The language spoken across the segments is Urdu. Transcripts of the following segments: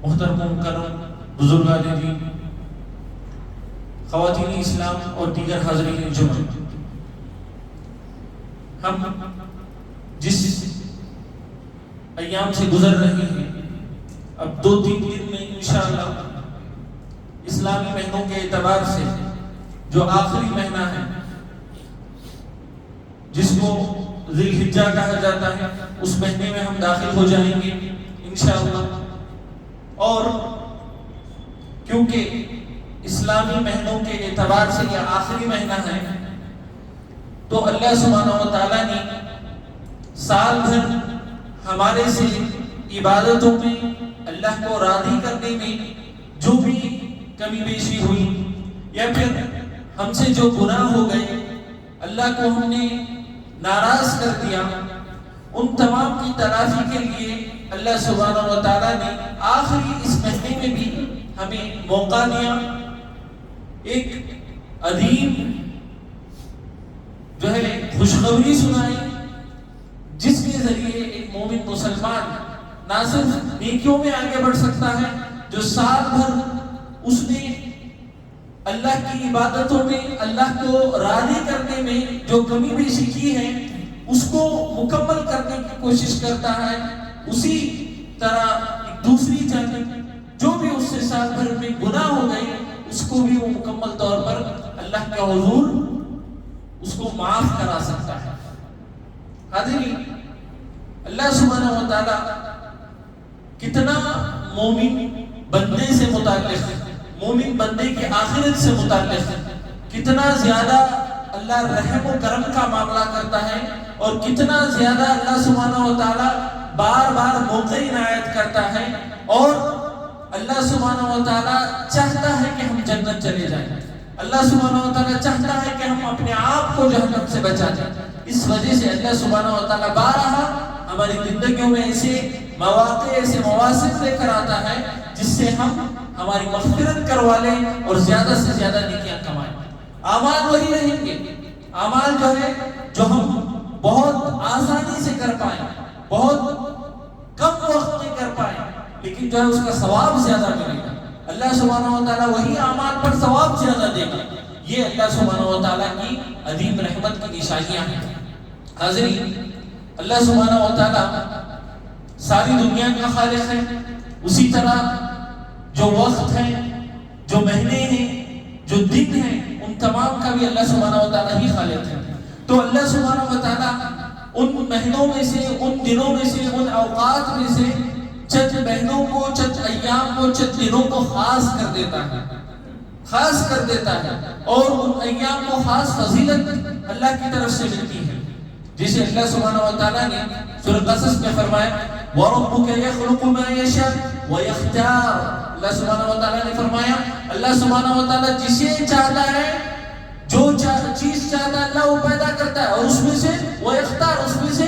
محترم مکرم بزرگان دین، خواتین اسلام اور دیگر حاضرین جمع، ہم جس ایام سے گزر رہے ہیں، اب 2-3 دن میں انشاءاللہ اسلامی مہینوں کے اعتبار سے جو آخری مہینہ ہے جس کو ذی الحجہ کہا جاتا ہے، اس مہینے میں ہم داخل ہو جائیں گے انشاءاللہ۔ اور کیونکہ اسلامی مہینوں کے اعتبار سے یہ آخری مہینہ ہے، تو اللہ سبحانہ و تعالیٰ نے سال بھر ہمارے سے عبادتوں میں، اللہ کو راضی کرنے میں جو بھی کمی بیشی ہوئی یا پھر ہم سے جو گناہ ہو گئے، اللہ کو ہم نے ناراض کر دیا، ان تمام کی تلافی کے لیے اللہ سبحانہ و تعالیٰ نے آخری اس مہینے میں بھی ہمیں موقع دیا، ایک عظیم جو ہے خوشخبری سنائی، جس کے ذریعے ایک مومن مسلمان نہ صرف نیکیوں میں آگے بڑھ سکتا ہے، جو سال بھر اس نے اللہ کی عبادتوں میں، اللہ کو راضی کرنے میں جو کمی بیشی کی ہے اس کو مکمل کرنے کی کوشش کرتا ہے، اسی طرح ایک دوسری جانب جو بھی اس سے سال بھر میں گناہ ہو گئے اس کو بھی وہ مکمل طور پر اللہ کے حضور اس کو معاف کرا سکتا ہے۔ حاضرین، اللہ سبحانہ و تعالیٰ کتنا مومن بندے سے متعلق، مومن بندے کی آخرت سے متعلق کتنا زیادہ اللہ رحم و کرم کا معاملہ کرتا ہے، اور کتنا زیادہ اللہ سبحانہ و تعالیٰ بار بار موقع عنایت کرتا ہے، اور اللہ سبحانہ و تعالیٰ چاہتا ہے کہ ہم جنت چلے جائیں، اللہ سبحانہ و تعالیٰ چاہتا ہے کہ ہم اپنے آپ کو جہنم سے بچا جائیں۔ اس وجہ سے اللہ سبحانہ و تعالیٰ بارہا ہماری زندگیوں میں ایسے مواقع، ایسے مواسم لے کر آتا ہے جس سے ہم ہماری مغفرت کروا لیں اور زیادہ سے زیادہ نیکیاں کمائیں۔ اعمال وہی رہیں گے، اعمال جو ہے جو ہم بہت آسانی سے کر پائیں، بہت کم وقت میں کر پائیں، لیکن جو ہے اس کا ثواب زیادہ ملے گا۔ اللہ سبحانہ و تعالیٰ وہی اعمال پر ثواب زیادہ دے گا۔ یہ اللہ سبحانہ و تعالیٰ کی عظیم رحمت کی نشانیاں ہیں۔ حاضرین، اللہ سبحانہ و تعالیٰ ساری دنیا کا خالق ہے، اسی طرح جو وقت ہے، جو مہینے ہیں، جو دن ہیں، ان تمام کا بھی اللہ سبحانہ و تعالیٰ ہی خالق ہے۔ تو اللہ سبحانہ و تعالیٰ ان مہینوں میں سے، ان دنوں میں سے، ان اوقات میں سے چند مہینوں کو، چند ایام کو، چند دنوں کو خاص کر دیتا ہے، خاص کر دیتا ہے، اور ان ایام کو خاص فضیلت اللہ کی طرف سے ملتی ہے۔ جسے اللہ سبحانہ و تعالیٰ نے سورہ قصص میں فرمایا وَرَبُّكَ يَخْلُقُ مَا يَشَاءُ وَيَخْتَارُ۔ اللہ سبحانہ و تعالیٰ نے فرمایا اللہ سبحانہ و تعالیٰ جسے چاہتا ہے، جو چیز چاہتا ہے اللہ وہ پیدا کرتا ہے، اور اس میں سے وہ اختیار، اس میں سے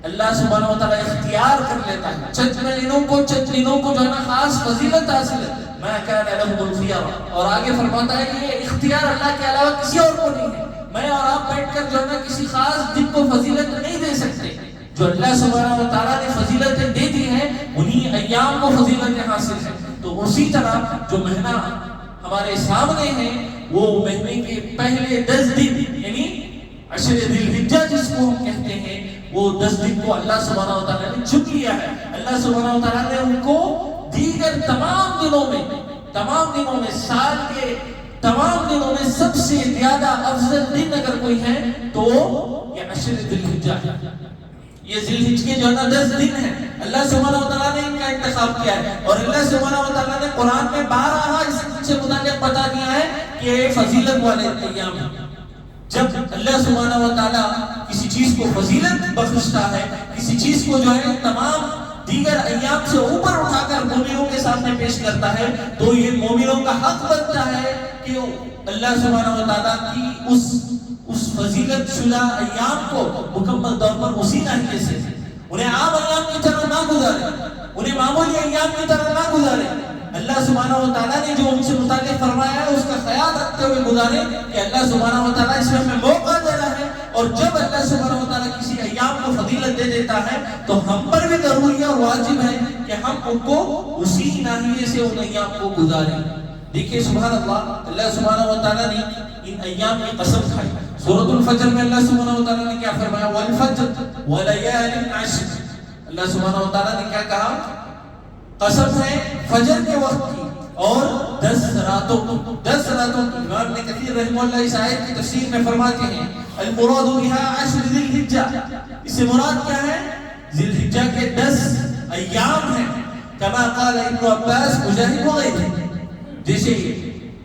اللہ سبحانہ و تعالیٰ اختیار کر لیتا ہے۔ چند مہینوں کو، چند دنوں کو جو ہے نا خاص فضیلت حاصل ہے، مَا كَانَ لَهُمُ الْخِيَرَةُ، اور آگے فرماتا ہے کہ یہ اختیار اللہ کے علاوہ کسی اور کو نہیں ہے۔ میں اور آپ بیٹھ کر جو ہے نا کسی خاص دن کو فضیلت نہیں دے سکتے، جو اللہ سبحانہ و تعالیٰ نے فضیلتیں دے دی ہیں انہی ایام کو فضیلتیں حاصل ہیں۔ تو اسی طرح جو مہینہ ہمارے سامنے ہے وہ مہینے کے پہلے 10 دن یعنی عشر ذی الحجہ جس کو ہم کہتے ہیں، وہ 10 دن کو اللہ سبحانہ و تعالیٰ نے چن لیا ہے۔ اللہ سبحانہ و تعالیٰ نے ان کو دیگر تمام دنوں میں سال کے تمام دنوں میں سب سے زیادہ افضل دن اگر کوئی ہے تو یہ عشر ذی الحجہ ہے۔ یہ ذی الحجہ کے جو ہے نا 10 دن ہیں، اللہ سبحانہ و تعالیٰ نے ان کا انتخاب کیا ہے، اور اللہ سبحانہ و تعالیٰ نے قرآن میں بارہا اس سے متعلق بتا دیا ہے کہ یہ فضیلت والے ایام ہیں۔ جب اللہ سبحانہ و تعالیٰ کسی چیز کو فضیلت بخشتا ہے، کسی چیز کو جو ہے تمام دیگر ایام سے اوپر اٹھا کر مومنوں کے سامنے پیش کرتا ہے، تو یہ مومنوں کا حق بنتا ہے کہ اللہ سبحانہ و تعالیٰ کی اس فضیلت شدہ ایام کو مکمل طور پر اسی طریقے سے انہیں عام ایام کی طرح نہ گزارے، انہیں معمولی ایام کی طرح نہ گزارے۔ اللہ سبحانہ و تعالیٰ نے جو ان سے متعلق فرمایا ہے اس کا خیال رکھتے ہوئے گزارے کہ اللہ سبحانہ و تعالیٰ اس میں ہمیں موقع دے رہا ہے، اور جب اللہ سبحانہ و تعالیٰ کسی ایام کو فضیلت دے دیتا ہے تو ہم پر بھی ضروری اور واجب ہے کہ ہم ان کو اسی ناحیے سے ان ایام کو گزاریں. دیکھیے سبحان اللہ، اللہ سبحانہ و تعالیٰ نے ان ایام کی قسم کھائی. سورۃ الفجر میں اللہ سبحانہ و تعالیٰ نے کیا فرمایا؟ والفجر ولیال عشر. اللہ سبحانہ و تعالیٰ نے کیا کہا؟ قسم ہے فجر کے وقت کی اور 10 راتوں کی. 10 راتوں کی. امام ابن کثیر رحمہ اللہ اس آیت کی تفسیر میں فرماتے ہیں المراد بها 10 ذی الحجہ. اس سے مراد کیا ہے؟ ذی الحجہ کے 10 ایام ہیں. کما قال ابن عباس مجاہد وغیرہ، جیسے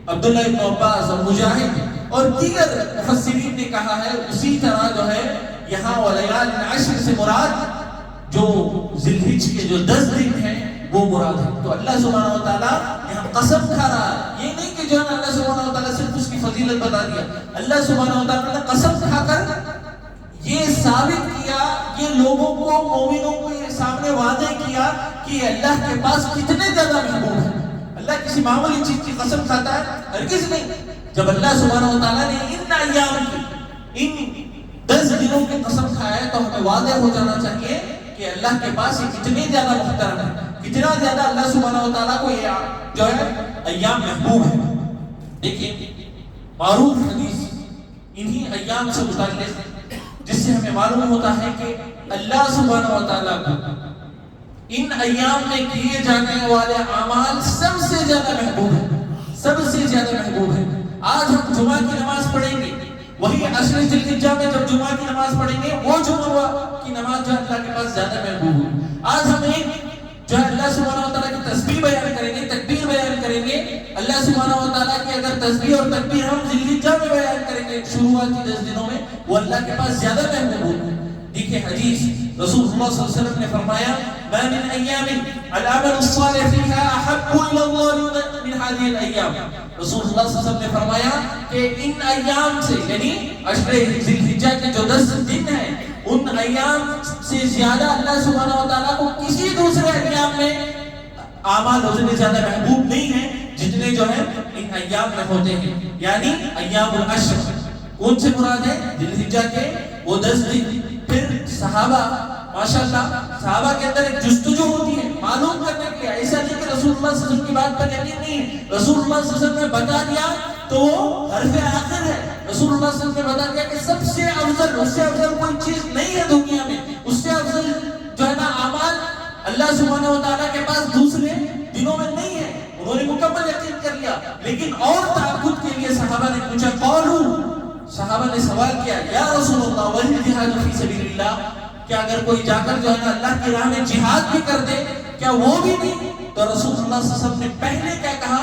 عبداللہ ابن عباس اور مجاہد اور دیگر مفسرین نے کہا ہے، اسی طرح جو ہے یہاں ولیال عشر سے مراد جو ذی الحجہ کے جو 10 دن ہیں وہ مراد ہے. تو اللہ سبحانہ و تعالیٰ یہاں قسم کھا رہا ہے. یہ نہیں کہ جو ہے اللہ سبحانہ و تعالیٰ صرف اس کی فضیلت بتا دیا. اللہ سبحانہ و تعالیٰ نے قسم کھا کر یہ ثابت کیا، یہ لوگوں کو، مومنوں کو یہ سامنے واضح کیا کہ اللہ کے پاس کتنے زیادہ محبوب ہیں. اللہ کسی معمولی چیز کی قسم کھاتا ہے؟ ہرگز نہیں. جب اللہ سبحانہ و تعالیٰ نے ان ایام کی، ان 10 دنوں کی قسم کھایا ہے تو ہمیں واضح ہو جانا چاہیے کہ اللہ کے پاس یہ کتنے زیادہ محترم ہے، کتنا زیادہ اللہ سبحانہ و تعالیٰ کو یہ جو ہے ایام محبوب ہے. دیکھیں معروف حدیث انہی ایام سے متعلق، جس سے ہمیں معلوم ہوتا ہے کہ اللہ سبحانہ و تعالیٰ کو ان ایام میں کیے جانے والے اعمال سب سے زیادہ محبوب ہے، سب سے زیادہ محبوب ہے. آج ہم جمعہ کی نماز پڑھیں گے، وہی 10 ذی الحجہ میں جب جمعہ کی نماز پڑھیں گے وہ جمعہ کی نماز جو اللہ کے پاس زیادہ محبوب ہے. آج ہم ایک جو ہے اللہ سبحانہ و تعالیٰ کی تسبیح بیان کریں گے، تکبیر بیان کریں گے. اللہ سبحانہ و تعالیٰ کی اگر تسبیح اور تکبیر ہم ذی الحجہ میں بیان کریں گے شروعاتی 10 دنوں میں، وہ اللہ کے پاس زیادہ محبوب ہے. دیکھیں حدیث رسول اللہ صلی اللہ علیہ وسلم نے فرمایا ما من ایام العمل الصالح فيها احب الى الله من هذه الايام. رسول اللہ صلی اللہ علیہ وسلم نے فرمایا کہ ان ایام سے، یعنی 10 ذی الحجہ کے جو 10 دن ہیں، ان ایام سے زیادہ اللہ سبحانہ و تعالیٰ کو کسی دوسرے ایام میں اعمال اتنے زیادہ محبوب نہیں ہیں جتنے جو ہے ان ایام میں ہوتے ہیں. یعنی ایام العشر کون سے مراد ہے؟ ذی الحجہ کے وہ 10 دن. پھر صحابہ، ماشاءاللہ صحابہ کے اندر ایک جستجو ہوتی ہے معلوم کرنے کے لیے. ایسا نہیں کہ رسول اللہ صلی اللہ علیہ وسلم کی بات پر یقین نہیں ہے، رسول اللہ صلی اللہ علیہ وسلم نے بتا دیا تو وہ حرف آخر ہے. رسول اللہ صلی اللہ علیہ وسلم نے بتا دیا کہ سب سے افضل، اس سے افضل کوئی چیز نہیں ہے دنیا میں، اس سے افضل جو ہے نا اعمال اللہ سبحانہ و تعالیٰ کے پاس دوسرے دنوں میں نہیں ہے. انہوں نے مکمل یقین کر لیا. لیکن اور تعبد کے لیے صحابہ نے پوچھا، قالوا، صحابہ نے سوال کیا، یا رسول اللہ والجہاد فی سبیل اللہ، کیا اگر کوئی جا کر جو ہے نا اللہ کی راہ میں جہاد بھی کر دے کیا وہ بھی نہیں؟ تو رسول اللہ صلی اللہ علیہ وسلم نے پہلے کیا کہا؟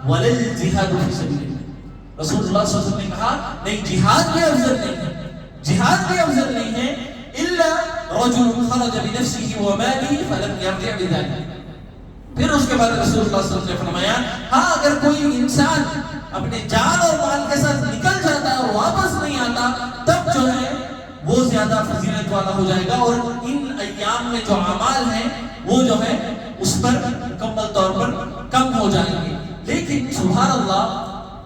وللجہاد فی سبیل اللہ. رسول اللہ صلی اللہ علیہ وسلم نے کہا نہیں، جہاد بھی افضل نہیں ہے، جہاد بھی افضل نہیں ہے الا رجل خرج بنفسه وماله فلم يرجع بذلك. پھر اس کے بعد رسول اللہ صلی اللہ علیہ وسلم نے فرمایا ہاں اگر کوئی انسان اپنے جان اور مال کے ساتھ نکل جاتا ہے اور واپس نہیں آتا تب جو ہے وہ زیادہ فضیلت والا ہو جائے گا، اور ان ایام میں جو اعمال ہیں وہ جو ہے اس پر مکمل طور پر کم ہو جائیں گے. لیکن سبحان اللہ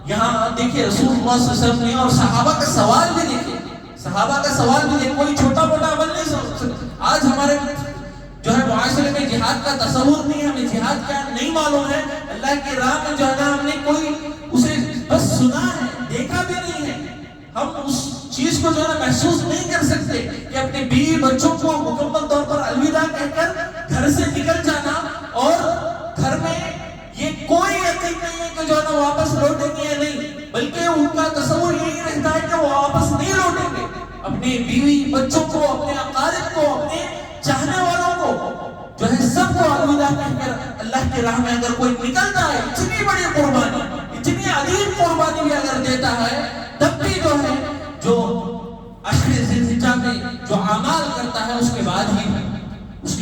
یہاں دیکھیں رسول اللہ صلی اللہ علیہ وسلم نے اور صحابہ کا سوال بھی دیکھیں، صحابہ کا سوال بھی دیکھیں. کوئی چھوٹا موٹا عمل نہیں سمجھ سکتا. آج ہمارے جو ہے معاشرے میں جہاد کا تصور نہیں ہے، ہمیں جہاد کیا نہیں معلوم ہے. اللہ کی راہ میں جو ہے نا ہم نے کوئی اسے بس سنا ہے، دیکھا بھی نہیں ہے. ہم اس چیز کو جو ہے محسوس نہیں کر سکتے کہ اپنے بیوی بچوں کو مکمل طور پر الوداع کہہ کر گھر سے نکل جانا اور گھر میں یہ کوئی یقین نہیں ہے کہ جو ہے نا واپس لوٹیں گے یا نہیں، بلکہ ان کا تصور یہی رہتا ہے کہ وہ واپس نہیں لوٹیں گے. اپنے بیوی بچوں کو، اپنے اقارب کو، اپنے چاہنے والوں کو جو ہے سب کو الوداع کہہ کر اللہ کی راہ میں اگر کوئی نکلتا ہے، اتنی بڑی قربانی، اتنی عظیم قربانی بھی اگر دیتا ہے تب بھی جو ہے جو 10 ذی الحجہ میں جو اعمال کرتا ہے اس کے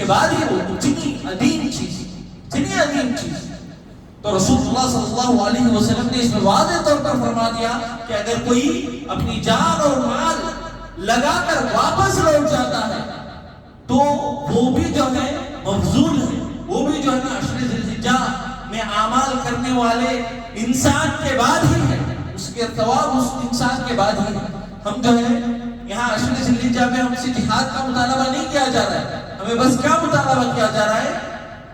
بعد ہی وہ اتنی عظیم چیز، اتنی عظیم چیز. تو رسول اللہ صلی اللہ علیہ وسلم نے اس میں واضح طور پر فرما دیا کہ اگر کوئی اپنی جان اور مال لگا کر واپس لوٹ جاتا ہے تو وہ بھی جو ہے مفضول ہے، وہ بھی جو ہے نا 10 ذی الحجہ میں اعمال کرنے والے انسان کے بعد ہی ہے، اس کے ثواب اس انسان کے بعد ہی ہے. ہم جو ہے یہاں عشر ذی الحجہ میں ہم سے جہاد کا مطالبہ نہیں کیا جا رہا ہے، ہمیں بس کیا مطالبہ کیا جا رہا ہے؟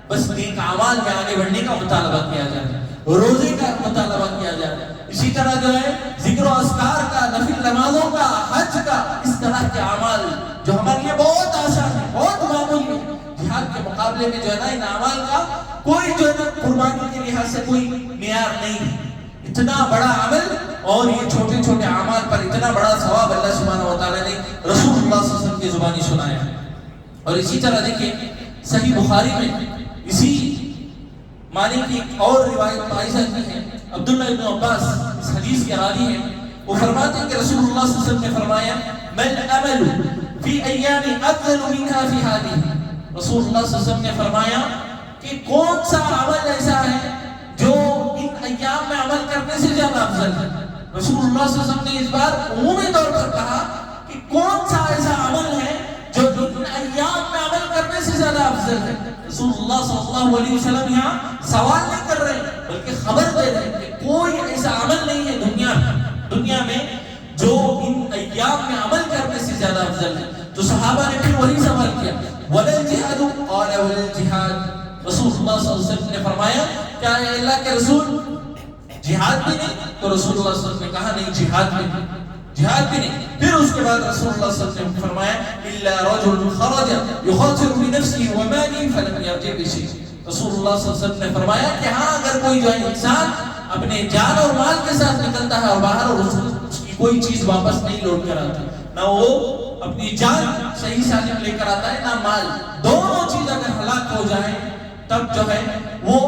بس نیک اعمال میں آگے بڑھنے کا مطالبہ کیا جا رہا ہے، روزے کا مطالبہ کیا جا رہا ہے، اسی طرح جو ہے ذکر و اذکار کا، نفل نمازوں کا، حج کا، اس طرح کے اعمال جو ہمارے لیے بہت آسان ہے، بہت معمولی ہے، جہاد کے مقابلے میں جو ہے نا ان اعمال کا کوئی جو ہے نا قربانی کے لحاظ سے کوئی معیار نہیں ہے۔ اتنا بڑا عمل اور یہ چھوٹے چھوٹے اعمال پر اتنا بڑا ثواب اللہ سبحانہ و تعالیٰ نے رسول اللہ صلی اللہ علیہ وسلم کی زبانی سنایا ہے۔ اور اسی طرح دیکھیں صحیح بخاری میں اسی معنی کی اور روایت پائی جاتی ہے، عبداللہ ابن عباس اس حدیث کے راوی ہیں، وہ فرماتے ہیں کہ رسول اللہ صلی اللہ علیہ وسلم نے فرمایا من عمل فی ایام افضل منها فی هذه، رسول اللہ صلی اللہ علیہ وسلم نے فرمایا کہ کون سا عمل ایسا ہے جو ان ایام میں عمل کرنے سے زیادہ افضل ہے۔ رسول اللہ صلی اللہ علیہ وسلم نے اس بار عمومی طور پر کہا کہ کون سا ایسا عمل ہے جو ان ایام میں عمل کرنے سے زیادہ افضل ہے۔ رسول اللہ صلی اللہ علیہ وسلم یہاں سوال نہیں کر رہے بلکہ خبر دے رہے ہیں کہ کوئی ایسا عمل نہیں ہے دنیا میں جو ان ایام میں عمل کرنے سے زیادہ افضل ہے۔ تو صحابہ نے پھر وہی سوال کیا وَلَا الْجِهَادُ قَالَ وَلَا الْجِهَادُ، رسول اللہ صلی اللہ علیہ وسلم نے فرمایا کیا اے اللہ کے رسول جہاد بھی نہیں؟ تو رسول اللہ صلی اللہ علیہ وسلم نے کہا نہیں، جہاد بھی نہیں، جہاد بھی نہیں۔ پھر اس کے بعد رسول اللہ صلی اللہ علیہ وسلم نے فرمایا إِلَّا رَجُلٌ خَرَجَ يُخَاطِرُ بِنَفْسِهِ وَمَالِهِ فَلَمْ يَرْجِعْ بِشَيْءٍ، رسول اللہ صلی اللہ علیہ وسلم نے فرمایا کہ ہاں اگر کوئی جو ہے انسان اپنے جان اور مال کے ساتھ نکلتا ہے اور باہر اور اس کی کوئی چیز واپس نہیں لوٹ کر آتی، نہ وہ اپنی جان صحیح سالم لے کر آتا ہے نہ مال، دونوں چیز اگر ہلاک ہو جائیں تب جو ہے وہ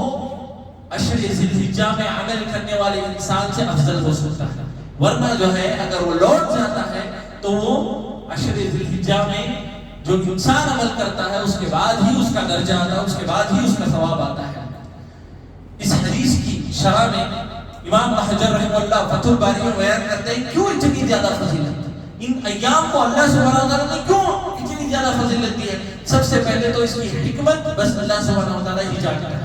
عشر ذی الحجہ میں عمل کرنے والے انسان سے افضل ہو سکتا ہے، ورنہ جو ہے اگر وہ لوٹ جاتا ہے تو وہ عشر ذی الحجہ میں جو انسان عمل کرتا ہے اس کے بعد ہی اس کا درجہ آتا ہے، اس کے بعد ہی اس کا ثواب آتا ہے۔ اس حدیث کی شرح میں امام حجر رحمہ اللہ فتح الباری میں بیان کرتے ہیں کیوں اتنی زیادہ فضیلت ان ایام کو اللہ سبحانہ وتعالیٰ نے کیوں اتنی زیادہ فضیلت دی ہے۔ سب سے پہلے تو اس کی حکمت بس اللہ سبحانہ وتعالیٰ ہی جانتا ہے۔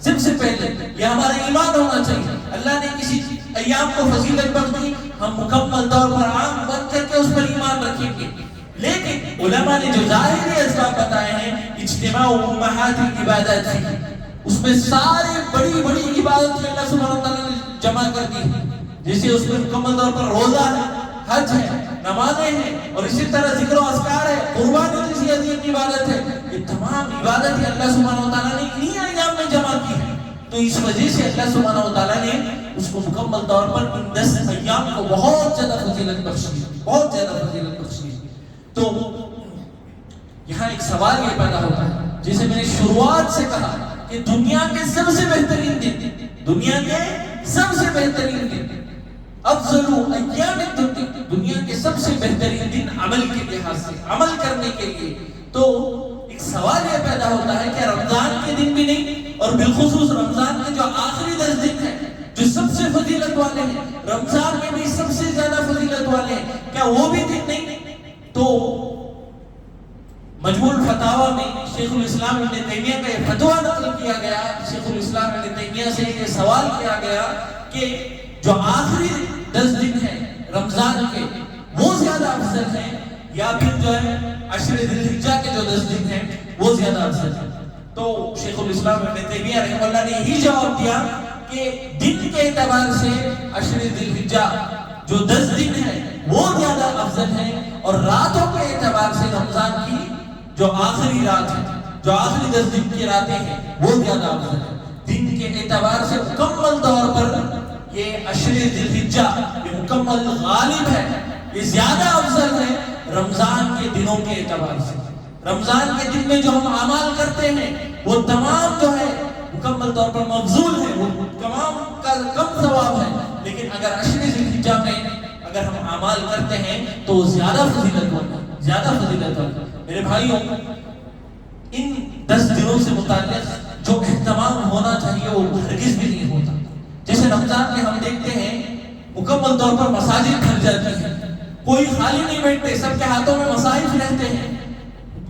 سب سے پہلے یہ ہمارا ایمان ہونا چاہیے، اللہ نے کسی ایام کو فضیلت بخش دی، ہم مکمل طور پر عام بن کر کے اس پر ایمان رکھیں گے، لیکن علماء نے جو ظاہری اسباب بتائے ہیں اجتماع امہات العبادات فی، اس میں سارے بڑی بڑی عبادت اللہ سبحانہ وتعالیٰ نے جمع کر دی، جیسے اس میں مکمل طور پر روزہ ہے، حج ہے، نمازیں ہیں، اور اسی طرح ذکر و اذکار ہے، قربانی جیسی عظیم عبادت ہے، یہ تمام عبادت اللہ سبحانہ وتعالیٰ نے انہی ایام میں جمع کی ہے۔ تو اس وجہ سے اللہ سبحانہ وتعالیٰ نے اس کو مکمل طور پر ان 10 ایام کو بہت زیادہ فضیلت بخشی، بہت زیادہ فضیلت بخشی۔ تو یہاں ایک سوال یہ پیدا ہوتا ہے، جیسے میں نے شروعات سے کہا کہ دنیا کے سب سے بہترین دن، دنیا کے سب سے بہترین دن، افضل ایام الدنیا، دنیا کے سب سے بہترین دن عمل کے لحاظ سے، عمل کرنے کے لیے، تو ایک سوال یہ پیدا ہوتا ہے کہ رمضان کے دن بھی نہیں، اور بالخصوص رمضان کے جو آخری 10 دن ہیں جو سب سے فضیلت والے ہیں، رمضان میں بھی سب سے زیادہ فضیلت والے ہیں، کیا وہ بھی دن نہیں؟ تو مجموع الفتاوی میں شیخ الاسلام ابن تیمیہ کا یہ فتویٰ نقل کیا گیا، شیخ الاسلام ابن تیمیہ سے یہ سوال کیا گیا کہ جو آخری 10 دن ہیں رمضان کے وہ زیادہ افضل ہیں یا پھر جو ہے عشر ذی الحجہ کے جو 10 دن ہیں وہ زیادہ افضل ہیں؟ تو شیخ الاسلام ابن تیمیہ رحمہ اللہ نے یہی جواب دیا کہ دن کے اعتبار سے عشر ذی الحجہ جو 10 دن ہیں وہ زیادہ افضل ہیں، اور راتوں کے اعتبار سے رمضان کی جو آخری رات ہے، جو آخری 10 دن کی راتیں ہیں وہ زیادہ افضل ہیں۔ دن کے اعتبار سے مکمل طور پر یہ عشر ذی الحجہ یہ مکمل غالب ہے، یہ زیادہ افضل ہے رمضان کے دنوں کے اعتبار سے۔ رمضان کے دن میں جو ہم اعمال کرتے ہیں وہ تمام جو ہے مکمل طور پر مفضول ہے، وہ تمام کا کم ثواب ہے، لیکن اگر عشر ذی الحجہ میں اگر ہم اعمال کرتے ہیں تو زیادہ فضیلت والا، زیادہ فضیلت والا۔ میرے بھائیوں، ان 10 دنوں سے متعلق جو اہتمام ہونا چاہیے وہ ہرگز بھی نہیں ہوتا۔ جیسے رمضان میں ہم دیکھتے ہیں مکمل طور پر مساجد بھر جاتی ہیں، کوئی خالی نہیں بیٹھتے، سب کے ہاتھوں میں مصاحف رہتے ہیں،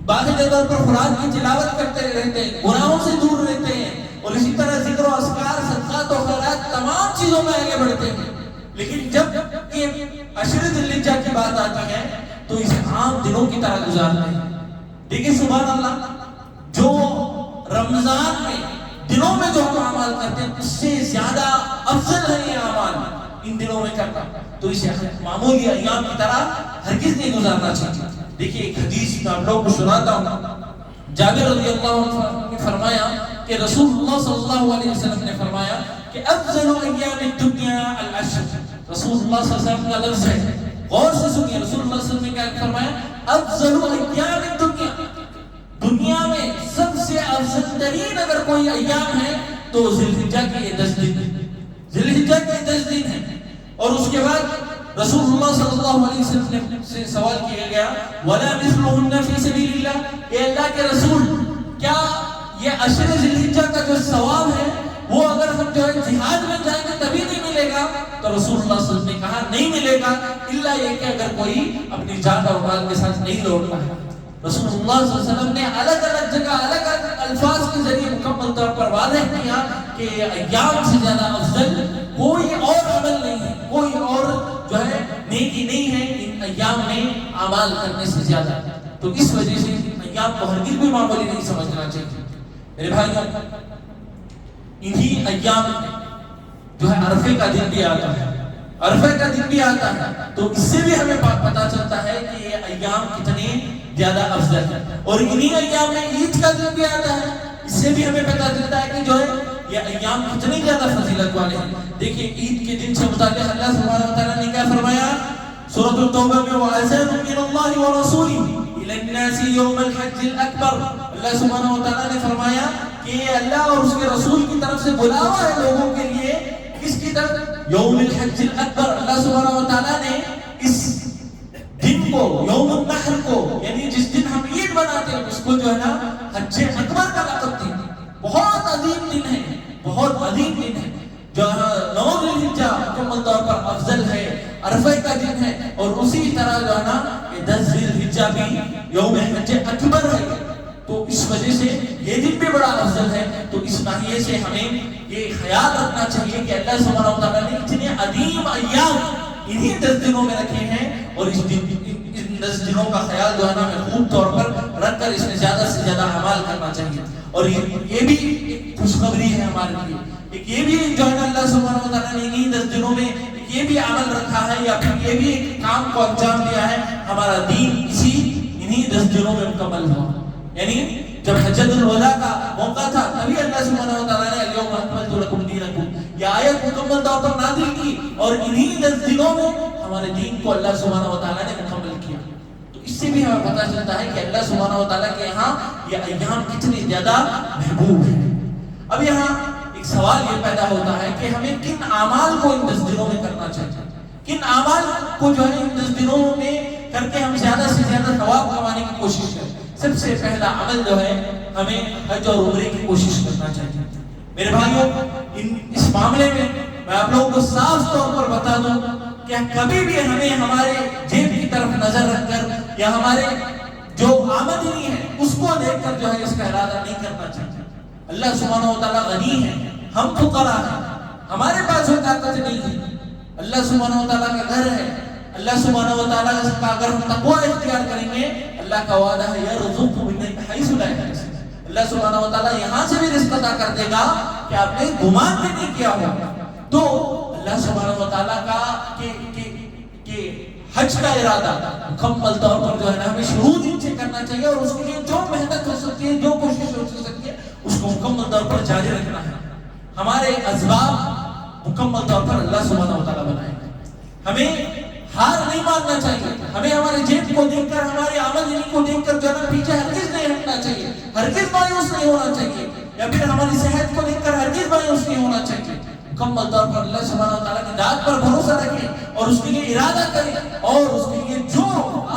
باقاعدہ طور پر قرآن کی تلاوت کرتے رہتے ہیں، گناہوں سے دور رہتے ہیں، اور اسی طرح ذکر و اذکار، صدقات و خیرات تمام چیزوں میں آگے بڑھتے ہیں۔ لیکن جب یہ عشر ذی الحجہ کی بات آتی ہے تو اسے عام دنوں کی طرح گزارتے ہیں. دیکھیں سبحان اللہ، جو رمضان میں دنوں میں جو ہم اعمال کرتے ہیں اس سے زیادہ افضل ہے یہ اعمال ان دنوں میں کرنا. تو اسے معمولی ایام کی طرح ہرگز نہیں گزارنا چاہیے. دیکھیے ایک حدیث میں آپ لوگوں کو سناتا ہوں. جابر رضی اللہ عنہ نے فرمایا کہ رسول اللہ صلی اللہ علیہ وسلم نے فرمایا کہ افضل ایام الدنیا العشر. رسول اللہ صلی اللہ علیہ وسلم کا لفظ ہے، غور سے سنیے. رسول اللہ صلی اللہ علیہ وسلم نے کیا فرمایا؟ افضل ایام الدنیا، دنیا میں سب سے افضل ترین اگر کوئی ایام ہے تو ذی الحجہ کے یہ 10 دن ہیں. ذی الحجہ کے 10 دن ہیں. اور اس کے بعد رسول اللہ صلی اللہ علیہ وسلم سے سوال کیا گیا وَلَا مِثْلُهُنَّ فِي سَبِيلِ اللَّهِ، اے اللہ کے رسول کیا یہ عشر ذی الحجہ کا جو ثواب ہے وہ اگر ہم جو ہے جہاد میں جائیں گے تبھی نہیں ملے گا؟ تو رسول اللہ صلی اللہ علیہ وسلم نے کہا نہیں ملے گا الا یہ کہ اگر کوئی اپنی جان اور مال کے ساتھ نہیں لوٹتا ہے. رسول اللہ صلی اللہ علیہ وسلم نے الگ الگ جگہ الگ الگ الفاظ کے ذریعے مکمل طور پر واضح کیا کہ ایام سے زیادہ افضل کوئی اور عمل نہیں ہے، کوئی اور جو ہے نیکی نہیں ہے ان ایام میں اعمال کرنے سے زیادہ. تو اس وجہ سے ایام کو ہرگز بھی معمولی نہیں سمجھنا چاہیے. میرے بھائیوں، انہی ایام جو ہے عرفے کا دن بھی آتا ہے، عرفے کا دن بھی آتا ہے. تو اس سے بھی ہمیں پتہ چلتا ہے کہ یہ ایام کتنے زیادہ افضل ہے. اور انہی ایام میں عید کا دن بھی آتا ہے، اس سے بھی ہمیں پتہ چلتا ہے کہ جو ہے یہ ایام کتنے زیادہ فضیلت والے ہیں. دیکھیں عید کے دن سے متعلق اللہ سبحانہ وتعالیٰ نے کیا فرمایا سورۃ التوبہ میں وَأَذَانٌ مِّنَ اللَّهِ وَرَسُولِهِ إِلَى النَّاسِ يَوْمَ الْحَجِّ الْأَكْبَرِ. اللہ سبحانہ وتعالیٰ نے فرمایا کہ اللہ اور اس کے رسول کی طرف سے بلاوا ہے لوگوں کے لیے. کس کی طرف؟ یوم الحج الاکبر. اللہ سبحانہ وتعالیٰ نے اس دن کو یوم النحر کو یعنی جس دن ہم عید مناتے ہیں اس کو جو ہے نا حج اکبر کا لقب دیا. بہت عظیم دن ہے، بہت عظیم دن ہے. جو 9 ذی الحجہ مکمل طور پر افضل ہے، عرفہ کا دن ہے. اور اسی طرح جو ہے نا یہ 10 ذی الحجہ بھی یوم حج اکبر ہے. تو اس وجہ سے یہ دن بھی بڑا افضل ہے. تو اس ناحیے سے ہمیں یہ خیال رکھنا چاہیے کہ اللہ سبحانہ وتعالیٰ نے اتنے عظیم ایام انہی 10 دنوں میں رکھے ہیں. اور ان 10 دنوں کا خیال جو ہے نا ہمیں خوب طور پر رکھ کر اس میں زیادہ سے زیادہ اعمال کرنا چاہیے. اور یہ بھی ایک خوشخبری ہے ہمارے لیے. ایک یہ بھی جو ہے نا اللہ سبحانہ وتعالیٰ نے انہی 10 دنوں میں یہ بھی عمل رکھا ہے یا پھر یہ بھی ایک کام کو انجام دیا ہے. ہمارا دین اسی انہی 10 دنوں میں مکمل ہوا. یعنی جب حجۃ الوداع کا موقع تھا تبھی اللہ سبحانہ وتعالیٰ نے الیوم اکملت لکم دینکم یہ آیت مکمل طور پر نازل کی. اور انہی 10 دنوں میں ہمارے دین کو اللہ سبحانہ وتعالیٰ نے مکمل کیا. تو اس سے بھی ہمیں پتہ چلتا ہے کہ اللہ سبحانہ وتعالیٰ کے یہاں یہ ایام کتنے زیادہ محبوب ہیں. اب یہاں ایک سوال یہ پیدا ہوتا ہے کہ ہمیں کن اعمال کو ان 10 دنوں میں کرنا چاہیے، کن اعمال کو جو ہے ان 10 دنوں میں کر کے ہم زیادہ سے زیادہ ثواب کمانے کی کوشش کریں. سب سے پہلا عمل جو ہے ہمیں حج اور عمرے کی کوشش کرنا چاہیے. میرے بھائیوں اس معاملے میں آپ لوگوں کو صاف طور پر بتا دوں کہ کبھی بھی ہمیں ہمارے جیب کی طرف نظر رکھ کر یا ہمارے جو آمدنی ہے اس کو دیکھ کر جو ہے اس کا ارادہ نہیں کرنا چاہیے. اللہ سبحانہ وتعالیٰ غنی ہے، ہم فقراء ہیں، ہمارے پاس وہ طاقت نہیں ہے. اللہ سبحانہ وتعالیٰ کا گھر ہے. اللہ سبحانہ وتعالیٰ کا اگر ہم تقویٰ اختیار کریں گے اللہ کا وعدہ ہے یرزقہ من حیث لا یحتسب. اللہ سبحانہ وتعالیٰ یہاں سے بھی رزق عطا کر دے گا کہ آپ نے گمان بھی نہیں کیا ہوگا. تو اللہ سبحانہ وتعالیٰ کا کہ حج کا ارادہ مکمل طور پر جو ہے نا ہمیں شروع دن سے کرنا چاہیے. اور اس کے لیے جو محنت ہو سکتی ہے، جو کوشش ہو سکتی ہے اس کو مکمل طور پر جاری رکھنا ہے. ہمارے اسباب مکمل طور پر اللہ سبحانہ وتعالیٰ بنائے گا. ہمیں ہار نہیں ماننا چاہیے. ہمیں ہمارے جیب کو دیکھ کر ہماری آمدنی کو دیکھ کر جو ہے نا پیچھے ہرگز نہیں ہٹنا چاہیے، ہرگز مایوس نہیں ہونا چاہیے. یا پھر ہماری صحت کو دیکھ کر ہرگز مایوس نہیں ہونا چاہیے. مکمل طور پر اللہ سبحانہ وتعالیٰ کی ذات پر بھروسہ رکھیں اور اس کے لیے ارادہ کریں اور اس کے لیے جو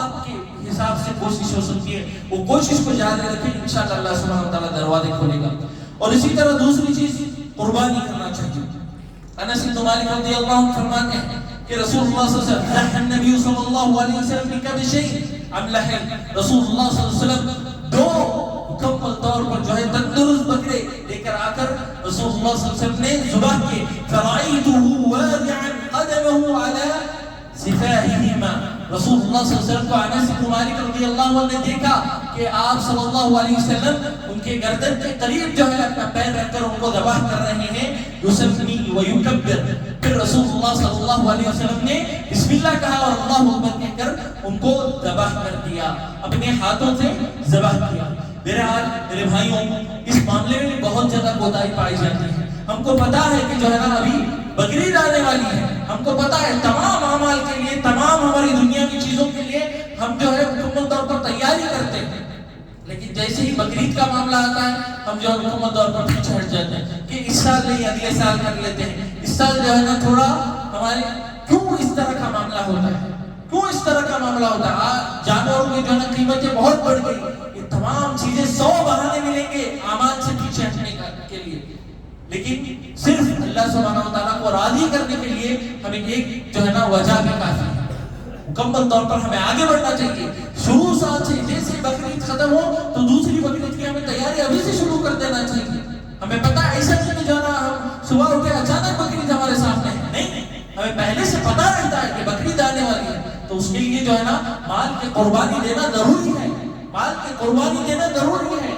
آپ کے حساب سے کوشش ہو سکتی ہے وہ کوشش کو جاری رکھیں. انشاءاللہ اللہ سبحانہ وتعالیٰ دروازے کھولے گا. اور اسی طرح دوسری چیز قربانی کرنا چاہیے. انس بن مالک رضی اللہ عنہ فرماتے ہیں کہ رسول اللہ صلی اللہ علیہ وسلم لحن النبی صلی اللہ علیہ وسلم بکبشین ام لحن. رسول اللہ صلی اللہ علیہ وسلم 2 مکمل طور پر جو ہے تندرست بکرے لے کر آ کر رسول اللہ صلی اللہ علیہ وسلم نے ذبح کیے. فرأیتہ واضعا قدمہ علی صفاہہما. رسول اللہ صلی اللہ علیہ وسلم کو انس بن مالک رضی اللہ عنہ نے دیکھا کہ آپ صلی اللہ علیہ وسلم ان کے گردن کے قریب جو ہے اپنا پیر رکھ کر ان کو ذبح کر رہے ہیں، یسمی و یکبر. پھر رسول اللہ صلی اللہ علیہ وسلم نے بسم اللہ کہا اور اللہ اکبر کہہ کر ان کو ذبح کر دیا، اپنے ہاتھوں سے ذبح کیا. بہرحال میرے بھائیوں، اس معاملے میں بہت زیادہ کوتاہی پائی جاتی ہے. ہم کو پتا ہے کہ جو ہے نا ابھی بقرعید آنے والی ہے، ہم کو پتا ہے تمام اعمال کے لیے، تمام ہماری دنیا کی چیزوں کے لیے ہم جو ہے مکمل طور پر تیاری کرتے ہیں، لیکن جیسے ہی بقرعید کا معاملہ آتا ہے ہم جو ہے مکمل طور پر پیچھے ہٹ جاتے ہیں کہ اس سال نہیں اگلے سال کر لیتے ہیں. اس سال جو ہے نا تھوڑا ہمارے کیوں اس طرح کا معاملہ ہوتا ہے، کیوں اس طرح کا معاملہ ہوتا ہے؟ جانوروں کی جو ہے نا قیمتیں بہت بڑھ گئی. یہ تمام چیزیں 100 بہانے ملیں گے اعمال سے پیچھے ہٹنے کے لیے، لیکن صرف اللہ سبحانہ و تعالیٰ کو راضی کرنے کے لیے ہمیں ایک جو ہے نا وجہ بھی کافی ہے. مکمل طور پر ہمیں آگے بڑھنا چاہیے. شروع سال سے جیسے بقرعید ختم ہو تو دوسری بقرعید کی ہمیں تیاری ابھی سے شروع کر دینا چاہیے. ہمیں پتا ہے ایسا نہیں کہ جو ہے نا ہم صبح اٹھے اچانک بقرعید ہمارے سامنے ہے، نہیں، ہمیں پہلے سے پتا رہتا ہے کہ بقرعید آنے والی ہے، تو اس کے لیے جو ہے نا مال کی قربانی دینا ضروری ہے. مال کی قربانی دینا ضروری ہے.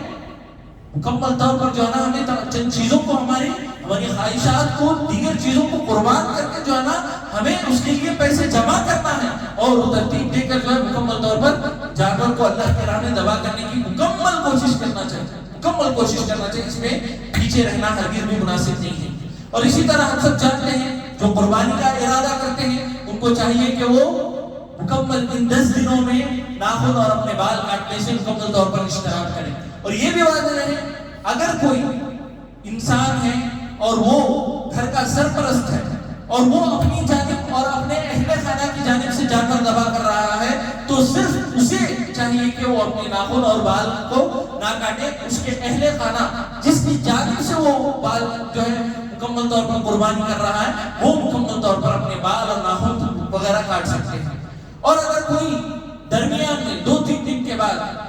مکمل طور پر جو ہے نا ہمیں چند چیزوں کو ہماری خواہشات کو، دیگر چیزوں کو قربان کر کے جو ہے نا ہمیں اس کے لیے پیسے جمع کرنا ہے اور ترتیب دے کر جو ہے مکمل طور پر جانور کو اللہ کے راہ میں ذبح کرنے کی مکمل کوشش کرنا چاہیے. مکمل کوشش کرنا چاہیے، اس میں پیچھے رہنا ہرگز بھی مناسب نہیں ہے. اور اسی طرح ہم سب جانتے ہیں جو قربانی کا ارادہ کرتے ہیں ان کو چاہیے کہ وہ مکمل ان 10 دنوں میں ناخن اور اپنے بال کاٹنے سے مکمل طور پر اشتراک کریں. اور یہ بھی واضح رہے اگر کوئی انسان ہے اور وہ گھر کا سرپرست ہے اور وہ اپنی جانب اور اپنے اہل خانہ کی جانب سے جانور ذبح کر رہا ہے تو صرف اسے چاہیے کہ وہ اپنے ناخن اور بال کو نہ کاٹے. اس کے اہل خانہ جس کی جانب سے وہ بال جو ہے مکمل طور پر قربانی کر رہا ہے وہ مکمل طور پر اپنے بال اور ناخن وغیرہ کاٹ سکتے ہیں. اور اگر کوئی درمیان میں 2-3 دن کے بعد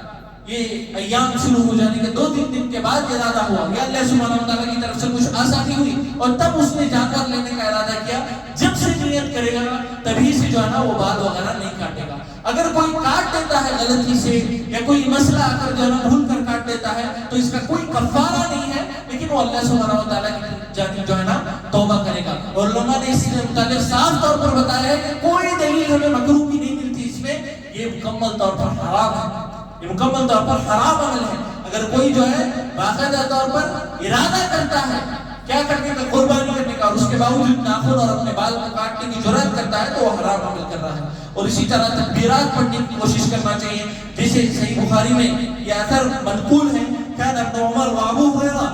یہ ایام شروع ہو جانے کے 2-3 دن کے بعد ارادہ ہوا یا اللہ سبحانہ و تعالیٰ کی طرف سے کچھ آسانی ہوئی اور تب اس نے جانور لینے کا ارادہ کیا، جب سے نیت کرے گا تبھی سے جو ہے نا وہ بال وغیرہ نہیں کاٹے گا. اگر کوئی کاٹ دیتا ہے غلطی سے یا کوئی مسئلہ آ کر جو ہے نا بھول کر کاٹ دیتا ہے تو اس کا کوئی کفارہ نہیں ہے، لیکن وہ اللہ سبحانہ و تعالیٰ کی جانب جو ہے نا توبہ کرے گا. اور علماء نے اس سے متعلق صاف طور پر بتایا ہے کہ کوئی دلیل ہمیں مکروہ کی نہیں ملتی اس میں، یہ مکمل طور پر حرام ہے، یہ مکمل طور پر حرام عمل ہے. اگر کوئی جو ہے باقاعدہ طور پر ارادہ کرتا ہے کیا کرنے کا، قربانی کرنے کا، اور اس کے باوجود ناخن اور اپنے بال کو کاٹنے کی جرات کرتا ہے تو وہ حرام عمل کر رہا ہے. اور اسی طرح تکبیرات پڑھنے کی کوشش کرنا چاہیے، جیسے صحیح بخاری میں یہ اثر منقول ہے کان ابن عمر و ابو ہریرہ،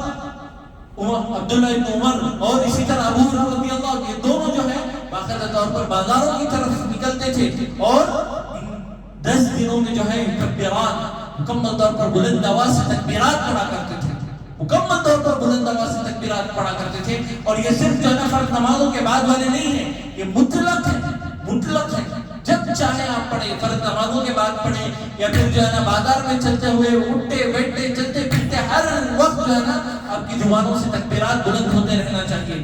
عبداللہ ابن عمر اور اسی طرح ابو ہریرہ رضی اللہ عنہ، یہ دونوں جو ہے باقاعدہ طور پر بازاروں کی طرف نکلتے تھے اور 10 دنوں میں جو ہے تکبیرات مکمل طور پر بلند آواز سے تکبیرات پڑھا کرتے تھے، مکمل طور پر بلند آواز سے تکبیرات پڑھا کرتے تھے. اور یہ صرف جو ہے نا فرض نمازوں کے بعد والے نہیں ہیں، یہ مطلق ہے، مطلق ہے. جب چاہے آپ پڑھیں، فرض نمازوں کے بعد پڑھیں یا پھر جو ہے نا بازار میں چلتے ہوئے اٹھتے بیٹھتے چلتے پھرتے ہر وقت جو ہے نا آپ کی زبانوں سے تکبیرات بلند ہوتے رہنا چاہیے.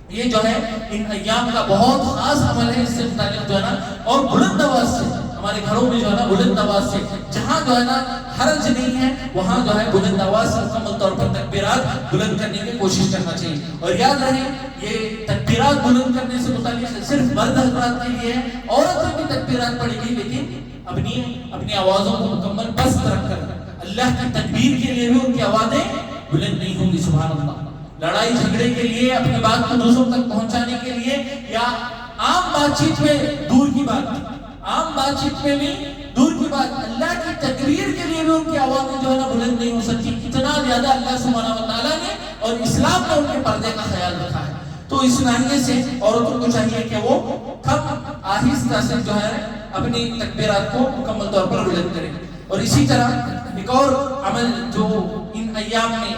یہ جو ہے ان ایام کا بہت خاص عمل ہے، اس سے متعلق جو ہے نا اور بلند آواز سے ہمارے گھروں میں جو ہے نا بلند آواز سے، جہاں جو ہے نا حرج نہیں ہے وہاں جو ہے بلند آواز سے مکمل طور پر تکبیرات بلند کرنے کی کوشش کرنا چاہیے. اور یاد رہے یہ تکبیرات بلند کرنے سے متعلق صرف مرد حضرات کے لیے ہے، عورتیں بھی تکبیرات پڑھیں گی لیکن اپنی آوازوں کو مکمل پست رکھ کر. اللہ کی تکبیر کے لیے بھی ان کی آوازیں بلند نہیں ہوں گی. سبحان اللہ. لڑائی جھگڑے کے لیے، اپنی بات کو دوسروں تک پہنچانے کے لیے یا عام بات چیت میں دور کی بات، عام بات چیت میں بھی دور کی بات، اللہ کی تکبیر کے لیے بھی ان کی آوازیں جو ہے نا بلند نہیں ہو سکتی. اتنا زیادہ اللہ سبحانہ و تعالیٰ نے اور اسلام نے ان کے پردے کا خیال رکھا ہے. تو اس ناحیے سے عورتوں کو چاہیے کہ وہ کم آہستہ سے جو ہے اپنی تکبیرات کو مکمل طور پر بلند کریں. اور اسی طرح ایک اور عمل جو ان ایام میں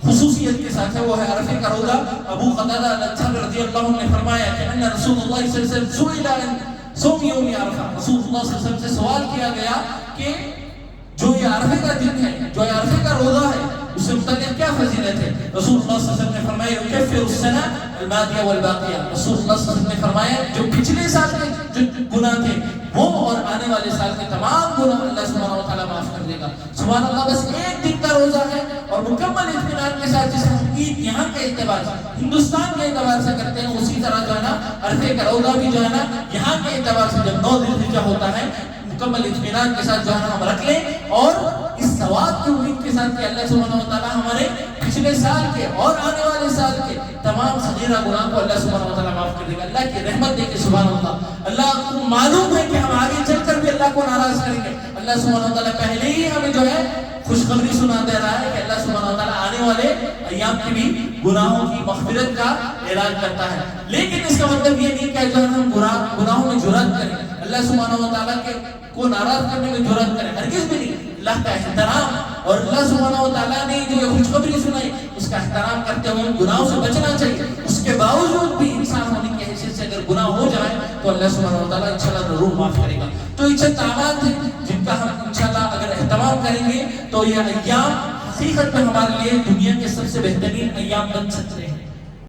خصوصیت کے ساتھ ہے وہ ہے عرفے کا روزہ. ابو قتادہ رضی اللہ عنہ نے فرمایا کہ ان رسول اللہ صلی اللہ علیہ وسلم سئل عن صوم یوم عرفہ، رسول اللہ صلی اللہ علیہ وسلم سے سوال کیا گیا کہ جو یہ عرفے کا دن ہے، جو یہ عرفے کا روزہ ہے، اس سے متعلق کیا فضیلت ہے؟ رسول اللہ صلی اللہ علیہ وسلم نے فرمایا یکفر السنہ الماضیہ والباقیہ، رسول اللہ صلی اللہ علیہ وسلم نے فرمایا جو پچھلے سال کے جو گناہ تھے وہ اور آنے والے سال کے تمام گناہ اللہ سبحانہ و تعالیٰ معاف کر دے گا۔ سبحان اللہ، بس ایک دن کا روزہ ہے اور مکمل اطمینان کے ساتھ جسے ہم عید یہاں کے اعتبار سے ہندوستان کے اعتبار سے کرتے ہیں، اسی طرح جو ہے نا عرفے کا روزہ بھی جو ہے نا یہاں کے اعتبار سے جب 9 ذی الحجہ ہوتا ہے مکمل اطمینان کے ساتھ جو ہے نا ہم رکھ لیں اور اس ثواب کی امید کے ساتھ کہ اللہ سبحانہ و تعالیٰ ہمارے پچھلے سال کے اور آنے والے سال کے تمام صغیرہ گناہ کو اللہ سبحانہ و تعالیٰ معاف کر دے گا۔ اللہ کی رحمت دے کے سبحان اللہ، اللہ کو معلوم ہے کہ ہم آگے چل کر بھی اللہ کو ناراض کریں گے، اللہ سبحانہ و تعالیٰ پہلے ہی ہمیں جو ہے خوشخبری سنا دے رہا ہے کہ اللہ سبحانہ و تعالیٰ آنے والے ایام کی بھی گناہوں کی مغفرت کا اعلان کرتا ہے۔ لیکن اس کا مطلب یہ نہیں کہ جو ہم گناہوں میں جرأت کریں، اللہ سبحانہ و تعالیٰ کو ناراض کرنے میں جرأت کریں، ہرگز بھی نہیں۔ اللہ کا احترام اور اللہ سبحانہ و تعالیٰ نے جو یہ خوشخبری سنائی اس کا احترام کرتے ہوئے گناہوں سے بچنا چاہیے۔ اس کے باوجود بھی انسان ہونے کی حیثیت سے اگر گناہ ہو جائے تو اللہ سبحانہ و تعالیٰ انشاءاللہ ضرور معاف کرے گا۔ تو یہ چند اعمال تھے جن کا ہم انشاءاللہ اگر اہتمام کریں گے تو یہ ایام حقیقت میں ہمارے لیے دنیا کے سب سے بہترین ایام بن سکتے ہیں۔